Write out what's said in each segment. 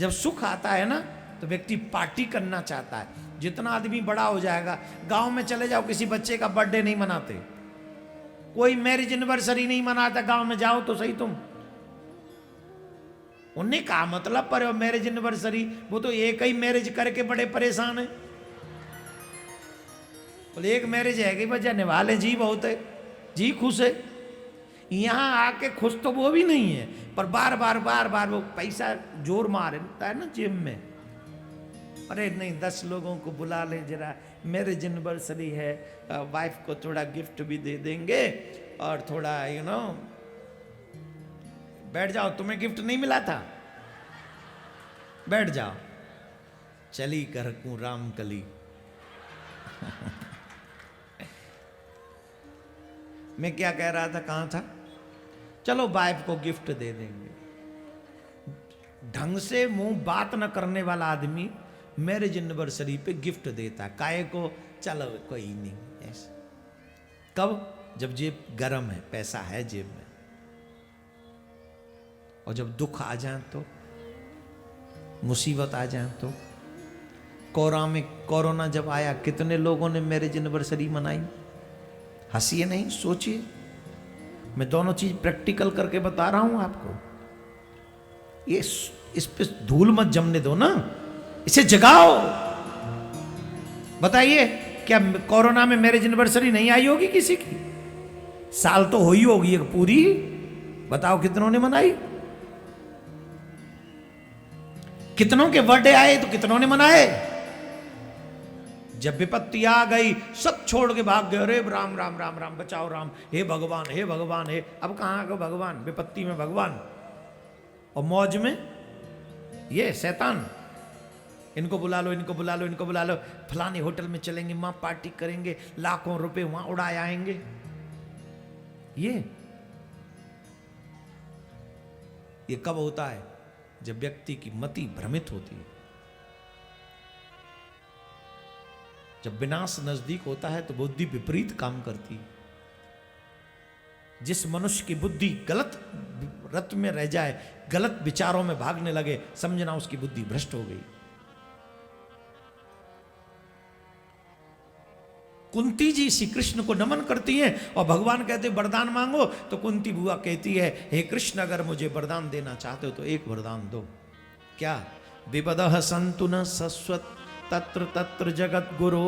जब सुख आता है ना तो व्यक्ति पार्टी करना चाहता है। जितना आदमी बड़ा हो जाएगा, गांव में चले जाओ, किसी बच्चे का बर्थडे नहीं मनाते, कोई मैरिज एनिवर्सरी नहीं मनाता। गांव में जाओ तो सही तुम, उन्हें कहा मतलब पर मैरिज एनिवर्सरी, वो तो एक ही मैरिज करके बड़े परेशान है। बोले एक मैरिज है कि बच्चा निभा ले, जी बहुत है, जी खुश है। यहां आके खुश तो वो भी नहीं है, पर बार बार वो पैसा जोर मारता है ना जेब में। अरे नहीं 10 लोगों को बुला ले जरा, मैरिज एनिवर्सरी है, वाइफ को थोड़ा गिफ्ट भी दे देंगे और थोड़ा बैठ जाओ, तुम्हें गिफ्ट नहीं मिला था, बैठ जाओ, चली कर कू राम कली। मैं क्या कह रहा था, कहां था? चलो वाइफ को गिफ्ट दे देंगे। ढंग से मुंह बात न करने वाला आदमी मैरिज एनिवर्सरी पे गिफ्ट देता, काहे को? चलो कोई नहीं ऐसा। कब? जब जेब गरम है, पैसा है जेब में। और जब दुख आ जाए तो, मुसीबत आ जाए तो। कोरोना जब आया, कितने लोगों ने मैरिज एनिवर्सरी मनाई? हंसिए नहीं, सोचिए। मैं दोनों चीज प्रैक्टिकल करके बता रहा हूं आपको। ये इस पे धूल मत जमने दो ना, इसे जगाओ। बताइए, क्या कोरोना में मैरिज एनिवर्सरी नहीं आई होगी किसी की? साल तो हुई होगी एक पूरी। बताओ कितनों ने मनाई? कितनों के बर्थडे आए तो कितनों ने मनाए? जब विपत्ति आ गई, सब छोड़ के भाग गए। अरे राम राम राम राम, बचाओ राम, हे भगवान हे भगवान हे। अब कहां को भगवान? विपत्ति में भगवान और मौज में ये शैतान। इनको बुला लो, इनको बुला लो, इनको बुला लो, फलाने होटल में चलेंगे, वहां पार्टी करेंगे, लाखों रुपए वहां उड़ाए आएंगे। ये कब होता है? जब व्यक्ति की मति भ्रमित होती है। जब विनाश नजदीक होता है तो बुद्धि विपरीत काम करती है। जिस मनुष्य की बुद्धि गलत रत में रह जाए, गलत विचारों में भागने लगे, समझना उसकी बुद्धि भ्रष्ट हो गई। कुंती जी श्री कृष्ण को नमन करती हैं और भगवान कहते वरदान मांगो, तो कुंती बुआ कहती है, हे कृष्ण अगर मुझे वरदान देना चाहते हो तो एक वरदान दो। क्या? विपदः सन्तु न सस्वत् तत्र तत्र जगत गुरो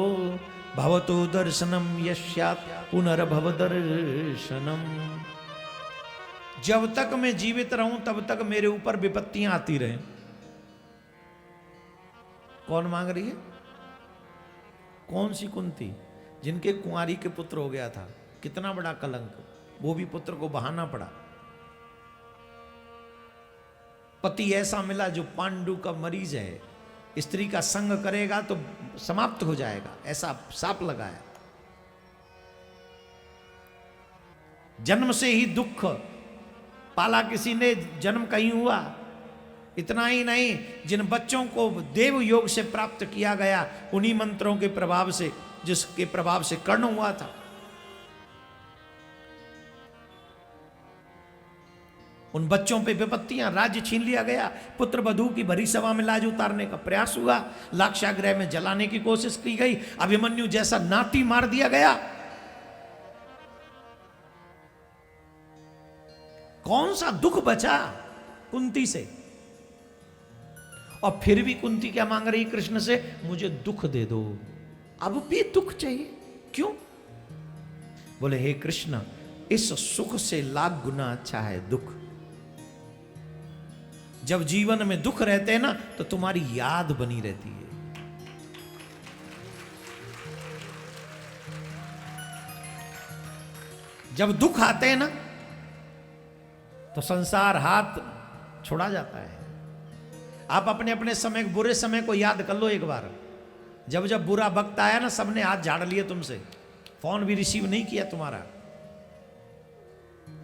भवतो दर्शनम यस्यात् पुनर्भव दर्शनम। जब तक मैं जीवित रहूं तब तक मेरे ऊपर विपत्तियां आती रहें। कौन मांग रही है? कौन सी कुंती? जिनके कुंवारी के पुत्र हो गया था। कितना बड़ा कलंक, वो भी पुत्र को बहाना पड़ा। पति ऐसा मिला जो पांडु का मरीज है, स्त्री का संग करेगा तो समाप्त हो जाएगा, ऐसा साप लगाया। जन्म से ही दुख पाला किसी ने, जन्म कहीं हुआ। इतना ही नहीं, जिन बच्चों को देव योग से प्राप्त किया गया, उन्हीं मंत्रों के प्रभाव से, जिसके प्रभाव से कर्ण हुआ था। उन बच्चों पे विपत्तियां, राज्य छीन लिया गया। पुत्र वधू की भरी सभा में लाज उतारने का प्रयास हुआ, लाक्षागृह में जलाने की कोशिश की गई, अभिमन्यु जैसा नाती मार दिया गया। कौन सा दुख बचा कुंती से? और फिर भी कुंती क्या मांग रही कृष्ण से? मुझे दुख दे दो। अब भी दुख चाहिए, क्यों? बोले हे कृष्ण, इस सुख से लाख गुना अच्छा है दुख। जब जीवन में दुख रहते हैं ना तो तुम्हारी याद बनी रहती है। जब दुख आते हैं ना तो संसार हाथ छोड़ा जाता है। आप अपने अपने समय, बुरे समय को याद कर लो एक बार। जब जब बुरा वक्त आया ना, सबने हाथ झाड़ लिए तुमसे, फोन भी रिसीव नहीं किया तुम्हारा,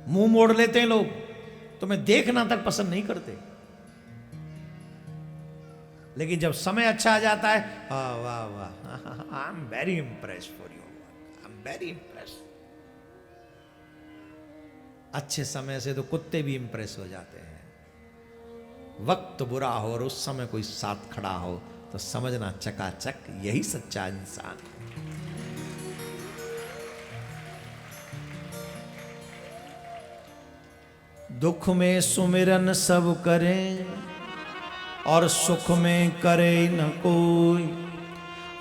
मुंह मोड़ लेते हैं लोग, तुम्हें देखना तक पसंद नहीं करते। लेकिन जब समय अच्छा आ जाता है, वाह वाह वाह, I am very Impress for you, I am very Impress. अच्छे समय से तो कुत्ते भी इंप्रेस हो जाते हैं। वक्त बुरा हो और उस समय कोई साथ खड़ा हो तो समझना चकाचक यही सच्चा इंसान। दुख में सुमिरन सब करें और सुख में करे न कोई,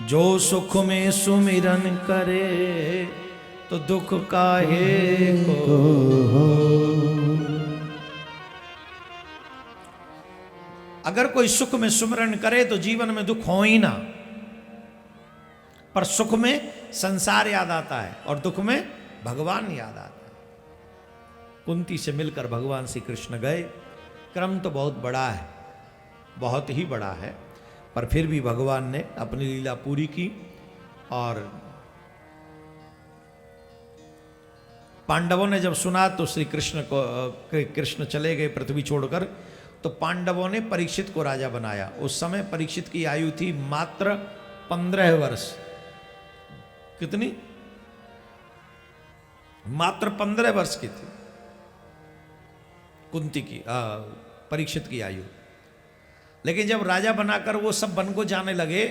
जो सुख में सुमिरन करे तो दुख काहे को। अगर कोई सुख में सुमिरन करे तो जीवन में दुख हो ही ना, पर सुख में संसार याद आता है और दुख में भगवान याद आता है। कुंती से मिलकर भगवान श्री कृष्ण गए। क्रम तो बहुत बड़ा है, बहुत ही बड़ा है, पर फिर भी भगवान ने अपनी लीला पूरी की। और पांडवों ने जब सुना तो श्री कृष्ण चले गए पृथ्वी छोड़कर, तो पांडवों ने परीक्षित को राजा बनाया। उस समय परीक्षित की आयु थी मात्र 15 वर्ष। कितनी? मात्र 15 वर्ष की थी कुंती की, परीक्षित की आयु। लेकिन जब राजा बनाकर वो सब वन को जाने लगे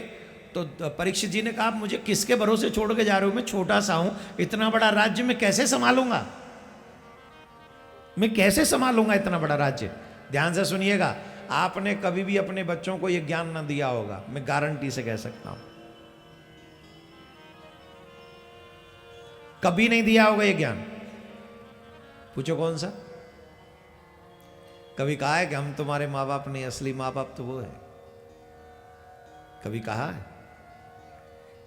तो परीक्षित जी ने कहा, मुझे किसके भरोसे छोड़ के जा रहे हो? मैं छोटा सा हूं, इतना बड़ा राज्य मैं कैसे संभालूंगा? मैं कैसे संभालूंगा इतना बड़ा राज्य? ध्यान से सुनिएगा, आपने कभी भी अपने बच्चों को यह ज्ञान ना दिया होगा, मैं गारंटी से कह सकता हूं, कभी नहीं दिया होगा यह ज्ञान। पूछो कौन सा? कभी कहा है कि हम तुम्हारे माँ बाप नहीं, असली माँ बाप तो वो है? कभी कहा है?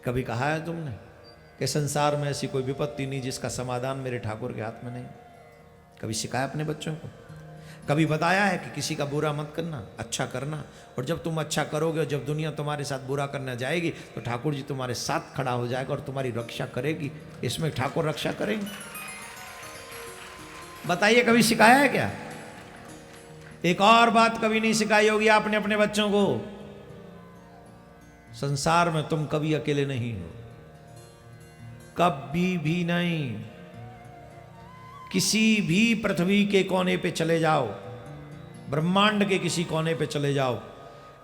कभी कहा है तुमने कि संसार में ऐसी कोई विपत्ति नहीं जिसका समाधान मेरे ठाकुर के हाथ में नहीं? कभी सिखाया अपने बच्चों को? कभी बताया है कि किसी का बुरा मत करना, अच्छा करना, और जब तुम अच्छा करोगे और जब दुनिया तुम्हारे साथ बुरा करने जाएगी तो ठाकुर जी तुम्हारे साथ खड़ा हो जाएगा और तुम्हारी रक्षा करेगी? इसमें ठाकुर रक्षा करेंगे? बताइए, कभी सिखाया है क्या? एक और बात कभी नहीं सिखाई होगी आपने अपने बच्चों को, संसार में तुम कभी अकेले नहीं हो, कभी भी नहीं। किसी भी पृथ्वी के कोने पे चले जाओ, ब्रह्मांड के किसी कोने पे चले जाओ,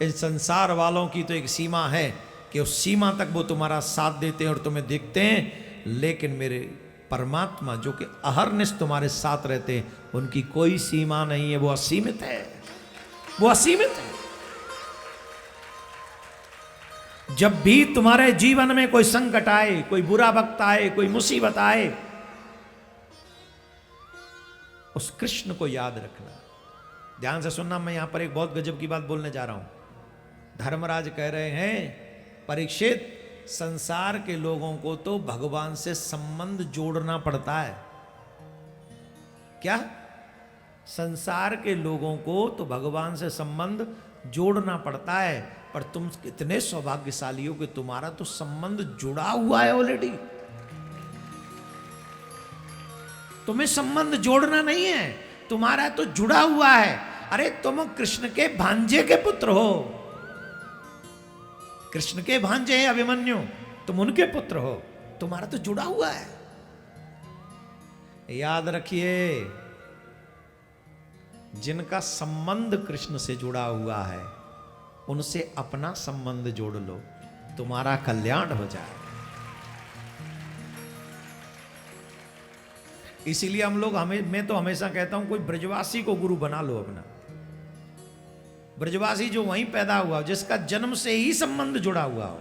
इन संसार वालों की तो एक सीमा है कि उस सीमा तक वो तुम्हारा साथ देते हैं और तुम्हें देखते हैं, लेकिन मेरे परमात्मा जो कि अहरनिश तुम्हारे साथ रहते हैं, उनकी कोई सीमा नहीं है, वो असीमित है, वो असीमित है। जब भी तुम्हारे जीवन में कोई संकट आए, कोई बुरा वक्त आए, कोई मुसीबत आए, उस कृष्ण को याद रखना। ध्यान से सुनना, मैं यहां पर एक बहुत गजब की बात बोलने जा रहा हूं। धर्मराज कह रहे हैं, परीक्षित, संसार के लोगों को तो भगवान से संबंध जोड़ना पड़ता है। क्या? संसार के लोगों को तो भगवान से संबंध जोड़ना पड़ता है, पर तुम कितने सौभाग्यशाली हो कि तुम्हारा तो संबंध जुड़ा हुआ है ऑलरेडी। तुम्हें संबंध जोड़ना नहीं है, तुम्हारा तो जुड़ा हुआ है। अरे तुम कृष्ण के भांजे के पुत्र हो, कृष्ण के भांजे हैं अभिमन्यु, तुम उनके पुत्र हो, तुम्हारा तो जुड़ा हुआ है। याद रखिए, जिनका संबंध कृष्ण से जुड़ा हुआ है उनसे अपना संबंध जोड़ लो, तुम्हारा कल्याण हो जाए। इसीलिए हम लोग मैं तो हमेशा कहता हूं, कोई ब्रजवासी को गुरु बना लो अपना। ब्रजवासी जो वहीं पैदा हुआ, जिसका जन्म से ही संबंध जुड़ा हुआ हो।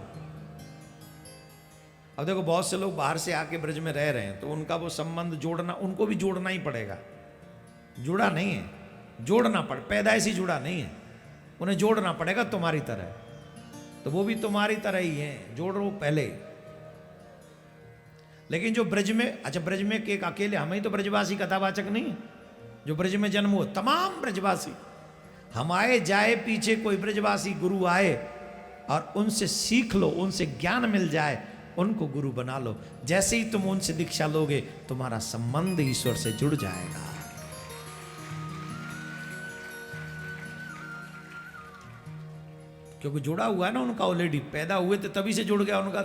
अब देखो, बहुत से लोग बाहर से आके ब्रज में रह रहे हैं, तो उनका वो संबंध जोड़ना, उनको भी जोड़ना ही पड़ेगा। जुड़ा नहीं है, जोड़ना पड़, पैदाइशी जुड़ा नहीं है, उन्हें जोड़ना पड़ेगा तुम्हारी तरह। तो वो भी तुम्हारी तरह ही है, जोड़ो पहले। लेकिन जो ब्रज में, अच्छा ब्रज में एक अकेले हम ही तो ब्रजवासी कथावाचक नहीं, जो ब्रज में जन्म हुआ तमाम ब्रजवासी, हम आए जाए पीछे कोई ब्रजवासी गुरु आए और उनसे सीख लो, उनसे ज्ञान मिल जाए, उनको गुरु बना लो। जैसे ही तुम उनसे दीक्षा लोगे, तुम्हारा संबंध ईश्वर से जुड़ जाएगा। क्योंकि जुड़ा हुआ है ना उनका, ऑलरेडी पैदा हुए थे तभी से जुड़ गया उनका।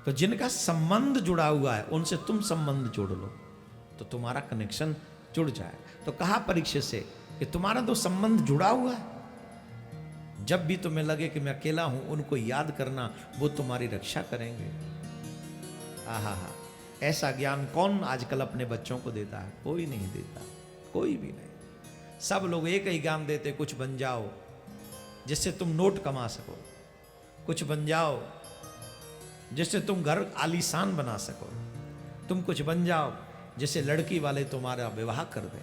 तो जिनका संबंध जुड़ा हुआ है उनसे तुम संबंध जोड़ लो, तो तुम्हारा कनेक्शन जुड़ जाए। तो कहा परीक्षित से कि तुम्हारा तो संबंध जुड़ा हुआ है। जब भी तुम्हें लगे कि मैं अकेला हूं, उनको याद करना, वो तुम्हारी रक्षा करेंगे। आहा हा, ऐसा ज्ञान कौन आजकल अपने बच्चों को देता है? कोई नहीं देता, कोई भी नहीं। सब लोग एक ही ज्ञान देते, कुछ बन जाओ जिससे तुम नोट कमा सको, कुछ बन जाओ जिससे तुम घर आलीशान बना सको, तुम कुछ बन जाओ जिससे लड़की वाले तुम्हारा विवाह कर दें,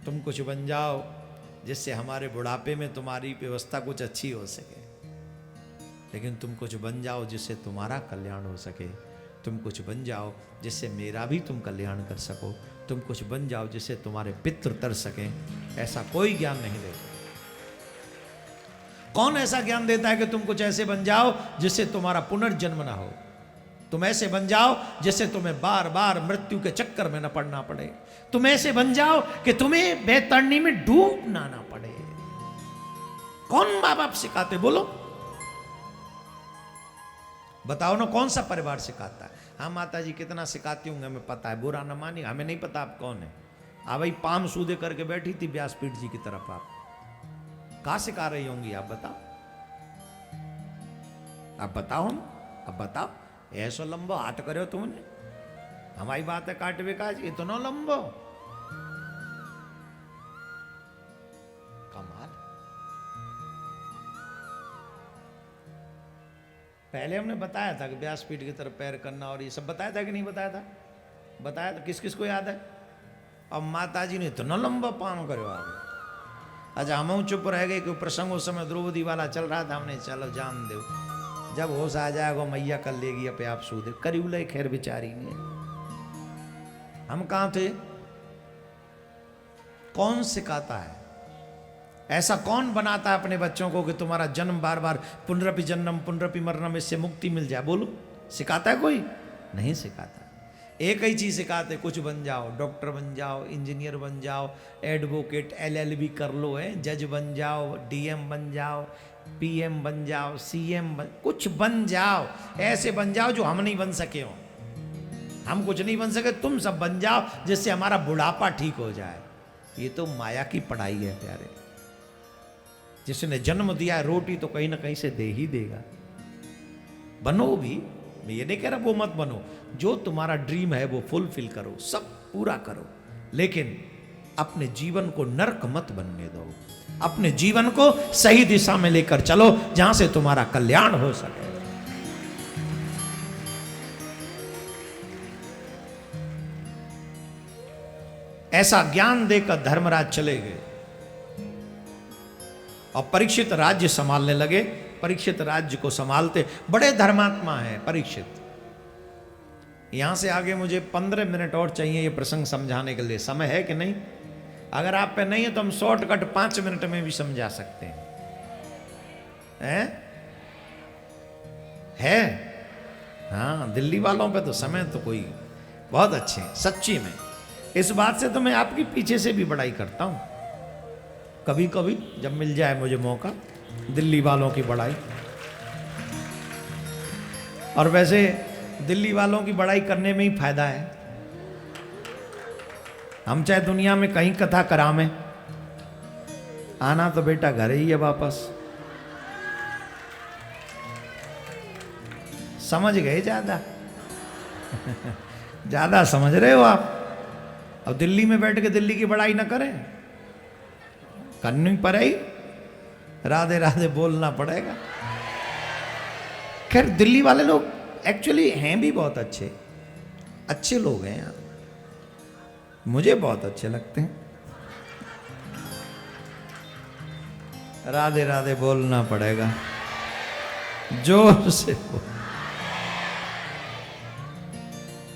तुम कुछ बन जाओ जिससे हमारे बुढ़ापे में तुम्हारी व्यवस्था कुछ अच्छी हो सके। लेकिन तुम कुछ बन जाओ जिससे तुम्हारा कल्याण हो सके, तुम कुछ बन जाओ जिससे मेरा भी तुम कल्याण कर सको, तुम कुछ बन जाओ जिससे तुम्हारे पितृ तर सकें। ऐसा कोई ज्ञान नहीं देता। कौन ऐसा ज्ञान देता है कि तुम कुछ ऐसे बन जाओ जिससे तुम्हारा पुनर्जन्म ना हो? तुम ऐसे बन जाओ जिससे तुम्हें बार बार मृत्यु के चक्कर में न पड़ना पड़े। तुम ऐसे बन जाओ कि तुम्हें बैतरणी में डूबना ना पड़े। कौन माँ बाप सिखाते? बोलो, बताओ ना, कौन सा परिवार सिखाता है? हाँ माता जी कितना सिखाती होंगे, हमें पता है, बुरा न मानिए, हमें नहीं पता आप कौन है। भाई पाम सूदे करके बैठी थी व्यासपीठ जी की तरफ, आप कहा सिखा रही होंगी? आप बताओ, आप बताओ, हम अब बताओ। ऐसो लंबो हाथ करो तुमने, हमारी बात है काटवे का, इतना लंबो कमाल। पहले हमने बताया था कि व्यासपीठ की तरफ पैर करना और ये सब बताया था कि नहीं बताया था? बताया था। किस किस को याद है? अब माता जी ने इतना लंबा पाम करो आगे। अच्छा हम चुप रह गए कि प्रसंग उस समय द्रौपदी वाला चल रहा था, हमने चलो जान दो, जब होश आ जाएगा मैया कर लेगी अपने आप सूदे। करीब खैर बेचारी ने, हम कहां थे? कौन सिखाता है? ऐसा कौन बनाता है अपने बच्चों को कि तुम्हारा जन्म बार बार पुनरपि जन्म पुनरपि मरणम, इससे मुक्ति मिल जाए? बोलो, सिखाता है कोई? नहीं सिखाता। एक ही चीज सिखाते, कुछ बन जाओ, डॉक्टर बन जाओ, इंजीनियर बन जाओ, एडवोकेट LLB कर लो, है जज बन जाओ, DM बन जाओ, PM बन जाओ, CM बन, कुछ बन जाओ, ऐसे बन जाओ जो हम नहीं बन सके हो। हम कुछ नहीं बन सके, तुम सब बन जाओ जिससे हमारा बुढ़ापा ठीक हो जाए। ये तो माया की पढ़ाई है प्यारे। जिसने जन्म दिया है रोटी तो कहीं ना कहीं से दे ही देगा। बनो भी, मैं ये नहीं कह रहा वो मत बनो, जो तुम्हारा ड्रीम है वो फुलफिल करो, सब पूरा करो, लेकिन अपने जीवन को नर्क मत बनने दो। अपने जीवन को सही दिशा में लेकर चलो जहां से तुम्हारा कल्याण हो सके। ऐसा ज्ञान देकर धर्मराज चले गए और परीक्षित राज्य संभालने लगे। परीक्षित राज्य को संभालते, बड़े धर्मात्मा है परीक्षित। यहां से आगे मुझे 15 मिनट और चाहिए ये प्रसंग समझाने के लिए। समय है कि नहीं? अगर आप पे नहीं है तो हम शॉर्टकट 5 मिनट में भी समझा सकते हैं। है? हाँ, दिल्ली वालों पे तो समय तो कोई बहुत अच्छे हैं सच्ची में। इस बात से तो मैं आपके पीछे से भी बड़ाई करता हूं, कभी कभी जब मिल जाए मुझे मौका, दिल्ली वालों की बड़ाई। और वैसे दिल्ली वालों की बड़ाई करने में ही फायदा है। हम चाहे दुनिया में कहीं कथा करामें, आना तो बेटा घर ही है वापस। समझ गए? ज्यादा समझ रहे हो आप? अब दिल्ली में बैठ के दिल्ली की बड़ाई ना करें, करनी पड़ेगी, राधे राधे बोलना पड़ेगा। खैर दिल्ली वाले लोग एक्चुअली हैं भी बहुत अच्छे, अच्छे लोग हैं यार, मुझे बहुत अच्छे लगते हैं। राधे राधे बोलना पड़ेगा, जोर से बोल।